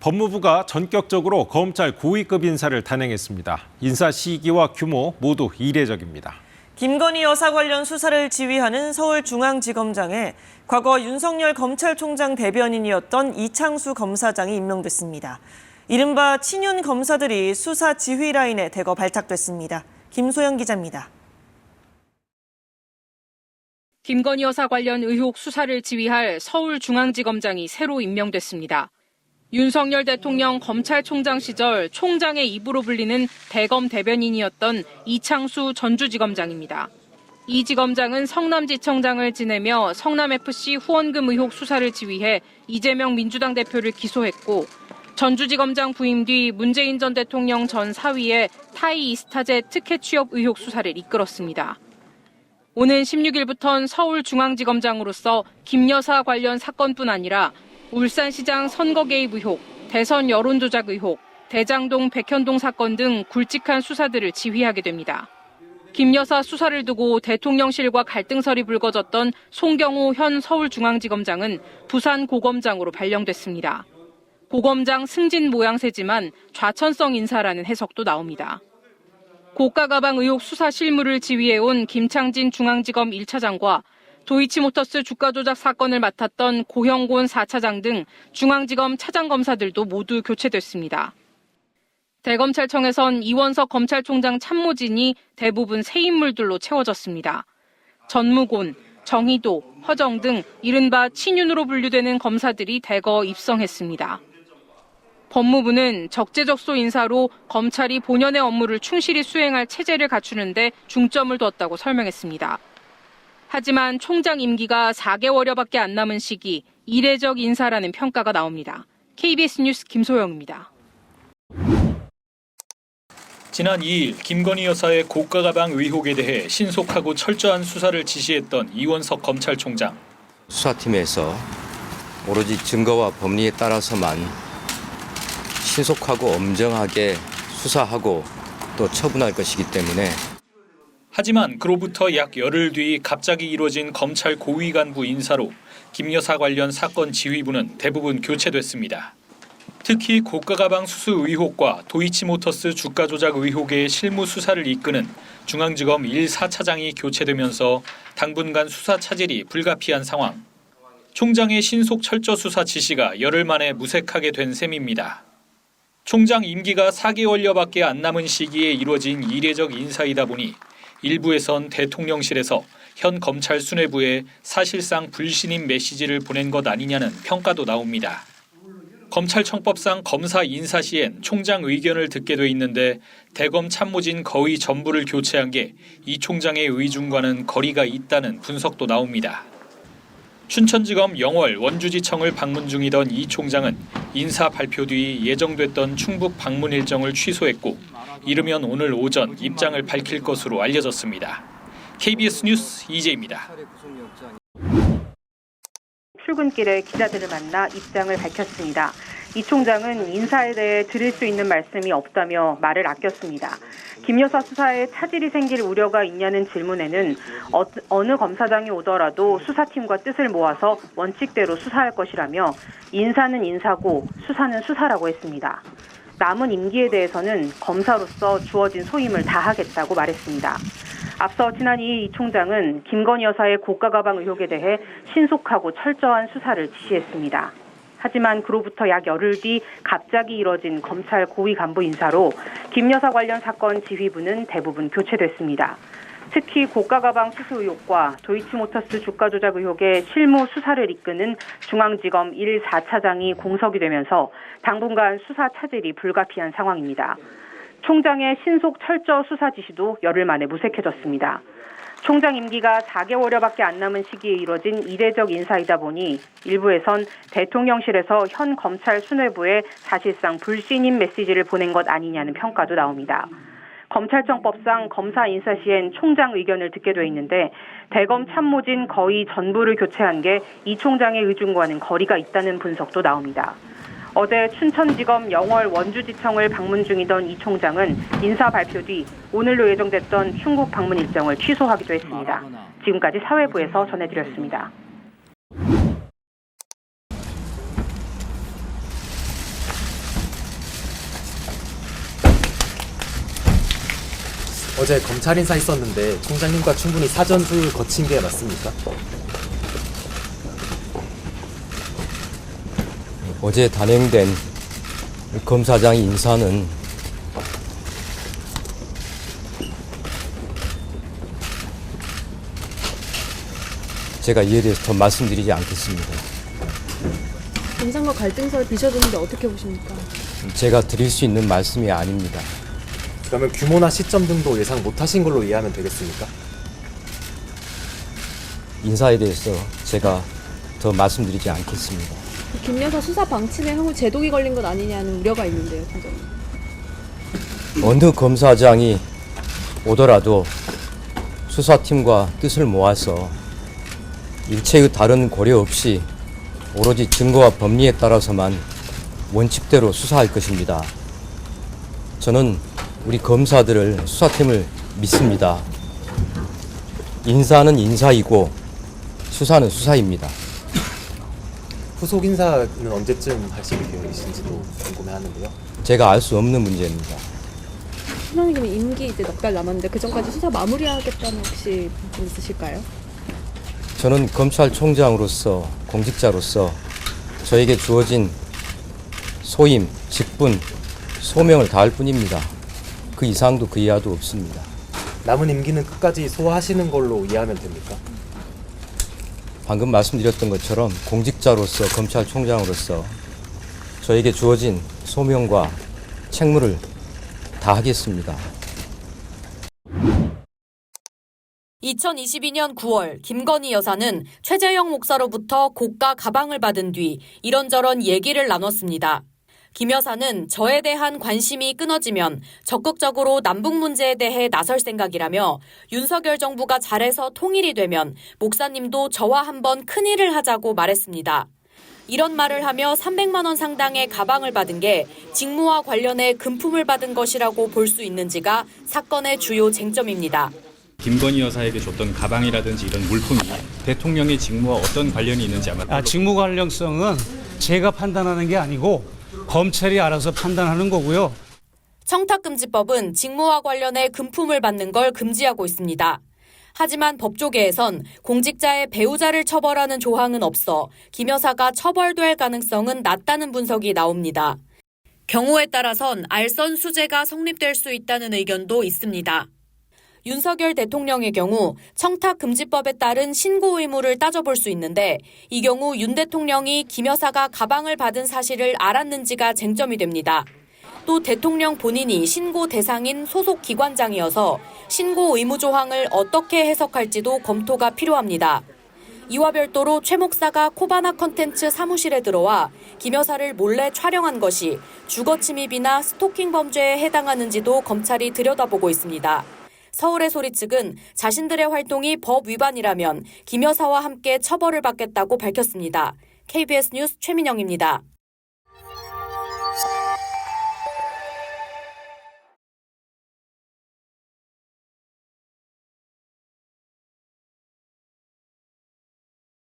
법무부가 전격적으로 검찰 고위급 인사를 단행했습니다. 인사 시기와 규모 모두 이례적입니다. 김건희 여사 관련 수사를 지휘하는 서울중앙지검장에 과거 윤석열 검찰총장 대변인이었던 이창수 검사장이 임명됐습니다. 이른바 친윤 검사들이 수사 지휘 라인에 대거 발탁됐습니다. 김소영 기자입니다. 김건희 여사 관련 의혹 수사를 지휘할 서울중앙지검장이 새로 임명됐습니다. 윤석열 대통령 검찰총장 시절 총장의 입으로 불리는 대검 대변인이었던 이창수 전주지검장입니다. 이 지검장은 성남지청장을 지내며 성남FC 후원금 의혹 수사를 지휘해 이재명 민주당 대표를 기소했고 전주지검장 부임 뒤 문재인 전 대통령 전 사위의 타이 이스타제 특혜 취업 의혹 수사를 이끌었습니다. 오는 16일부터는 서울중앙지검장으로서 김 여사 관련 사건뿐 아니라 울산시장 선거 개입 의혹, 대선 여론조작 의혹, 대장동 백현동 사건 등 굵직한 수사들을 지휘하게 됩니다. 김 여사 수사를 두고 대통령실과 갈등설이 불거졌던 송경호 현 서울중앙지검장은 부산고검장으로 발령됐습니다. 고검장 승진 모양새지만 좌천성 인사라는 해석도 나옵니다. 고가 가방 의혹 수사 실무를 지휘해온 김창진 중앙지검 1차장과 도이치모터스 주가 조작 사건을 맡았던 고형곤 4차장 등 중앙지검 차장검사들도 모두 교체됐습니다. 대검찰청에선 이원석 검찰총장 참모진이 대부분 새 인물들로 채워졌습니다. 전무곤, 정희도, 허정 등 이른바 친윤으로 분류되는 검사들이 대거 입성했습니다. 법무부는 적재적소 인사로 검찰이 본연의 업무를 충실히 수행할 체제를 갖추는 데 중점을 뒀다고 설명했습니다. 하지만 총장 임기가 4개월여밖에 안 남은 시기 이례적 인사라는 평가가 나옵니다. KBS 뉴스 김소영입니다. 지난 2일 김건희 여사의 고가 가방 의혹에 대해 신속하고 철저한 수사를 지시했던 이원석 검찰총장. 수사팀에서 오로지 증거와 법리에 따라서만 신속하고 엄정하게 수사하고 또 처분할 것이기 때문에 하지만 그로부터 약 열흘 뒤 갑자기 이뤄진 검찰 고위 간부 인사로 김 여사 관련 사건 지휘부는 대부분 교체됐습니다. 특히 고가 가방 수수 의혹과 도이치모터스 주가 조작 의혹의 실무 수사를 이끄는 중앙지검 1, 4차장이 교체되면서 당분간 수사 차질이 불가피한 상황. 총장의 신속 철저 수사 지시가 열흘 만에 무색하게 된 셈입니다. 총장 임기가 4개월여밖에 안 남은 시기에 이뤄진 이례적 인사이다 보니 일부에선 대통령실에서 현 검찰 수뇌부에 사실상 불신임 메시지를 보낸 것 아니냐는 평가도 나옵니다. 검찰청법상 검사 인사 시엔 총장 의견을 듣게 돼 있는데 대검 참모진 거의 전부를 교체한 게 이 총장의 의중과는 거리가 있다는 분석도 나옵니다. 춘천지검 영월 원주지청을 방문 중이던 이 총장은 인사 발표 뒤 예정됐던 충북 방문 일정을 취소했고 이르면 오늘 오전 입장을 밝힐 것으로 알려졌습니다. KBS 뉴스 이재입니다. 출근길에 기자들을 만나 입장을 밝혔습니다. 이 총장은 인사에 대해 드릴 수 있는 말씀이 없다며 말을 아꼈습니다. 김 여사 수사에 차질이 생길 우려가 있냐는 질문에는 어느 검사장이 오더라도 수사팀과 뜻을 모아서 원칙대로 수사할 것이라며 인사는 인사고 수사는 수사라고 했습니다. 남은 임기에 대해서는 검사로서 주어진 소임을 다하겠다고 말했습니다. 앞서 지난 2일 이 총장은 김건희 여사의 고가 가방 의혹에 대해 신속하고 철저한 수사를 지시했습니다. 하지만 그로부터 약 열흘 뒤 갑자기 이뤄진 검찰 고위 간부 인사로 김 여사 관련 사건 지휘부는 대부분 교체됐습니다. 특히 고가 가방 수수 의혹과 도이치모터스 주가 조작 의혹의 실무 수사를 이끄는 중앙지검 1, 4차장이 공석이 되면서 당분간 수사 차질이 불가피한 상황입니다. 총장의 신속 철저 수사 지시도 열흘 만에 무색해졌습니다. 총장 임기가 4개월여밖에 안 남은 시기에 이뤄진 이례적 인사이다 보니 일부에선 대통령실에서 현 검찰 수뇌부에 사실상 불신임 메시지를 보낸 것 아니냐는 평가도 나옵니다. 검찰청법상 검사 인사 시엔 총장 의견을 듣게 돼 있는데 대검 참모진 거의 전부를 교체한 게 이 총장의 의중과는 거리가 있다는 분석도 나옵니다. 어제 춘천지검 영월 원주지청을 방문 중이던 이 총장은 인사 발표 뒤 오늘로 예정됐던 충북 방문 일정을 취소하기도 했습니다. 지금까지 사회부에서 전해드렸습니다. 어제 검찰 인사 있었는데 총장님과 충분히 사전 조율 거친 게 맞습니까? 어제 단행된 검사장 인사는 제가 이에 대해서 더 말씀드리지 않겠습니다. 인상과 갈등설 비춰주는데 어떻게 보십니까? 제가 드릴 수 있는 말씀이 아닙니다. 그러면 규모나 시점 등도 예상 못하신 걸로 이해하면 되겠습니까? 인사에 대해서 제가 더 말씀드리지 않겠습니다. 김 여사 수사 방침에 향후 제독이 걸린 것 아니냐는 우려가 있는데요, 팀장님. 어느 검사장이 오더라도 수사팀과 뜻을 모아서 일체의 다른 고려 없이 오로지 증거와 법리에 따라서만 원칙대로 수사할 것입니다. 저는 우리 검사들을, 수사팀을 믿습니다. 인사는 인사이고 수사는 수사입니다. 후속 인사는 언제쯤 하실 계획이신지도 궁금해하는데요. 제가 알 수 없는 문제입니다. 팀장님 그럼 임기 이제 넉 달 남았는데 그 전까지 수사 마무리하겠다는 혹시 좀 있으실까요? 저는 검찰총장으로서, 공직자로서 저에게 주어진 소임, 직분, 소명을 다할 뿐입니다. 그 이상도 그 이하도 없습니다. 남은 임기는 끝까지 소화하시는 걸로 이해하면 됩니까? 방금 말씀드렸던 것처럼 공직자로서, 검찰총장으로서 저에게 주어진 소명과 책무를 다하겠습니다. 2022년 9월 김건희 여사는 최재형 목사로부터 고가 가방을 받은 뒤 이런저런 얘기를 나눴습니다. 김 여사는 저에 대한 관심이 끊어지면 적극적으로 남북 문제에 대해 나설 생각이라며 윤석열 정부가 잘해서 통일이 되면 목사님도 저와 한번 큰일을 하자고 말했습니다. 이런 말을 하며 300만 원 상당의 가방을 받은 게 직무와 관련해 금품을 받은 것이라고 볼 수 있는지가 사건의 주요 쟁점입니다. 김건희 여사에게 줬던 가방이라든지 이런 물품이 대통령의 직무와 어떤 관련이 있는지 아마 직무 관련성은 제가 판단하는 게 아니고 검찰이 알아서 판단하는 거고요. 청탁금지법은 직무와 관련해 금품을 받는 걸 금지하고 있습니다. 하지만 법조계에선 공직자의 배우자를 처벌하는 조항은 없어 김 여사가 처벌될 가능성은 낮다는 분석이 나옵니다. 경우에 따라선 알선수재가 성립될 수 있다는 의견도 있습니다. 윤석열 대통령의 경우 청탁금지법에 따른 신고 의무를 따져볼 수 있는데 이 경우 윤 대통령이 김 여사가 가방을 받은 사실을 알았는지가 쟁점이 됩니다. 또 대통령 본인이 신고 대상인 소속 기관장이어서 신고 의무 조항을 어떻게 해석할지도 검토가 필요합니다. 이와 별도로 최 목사가 코바나 컨텐츠 사무실에 들어와 김 여사를 몰래 촬영한 것이 주거 침입이나 스토킹 범죄에 해당하는지도 검찰이 들여다보고 있습니다. 서울의 소리 측은 자신들의 활동이 법 위반이라면 김 여사와 함께 처벌을 받겠다고 밝혔습니다. KBS 뉴스 최민영입니다.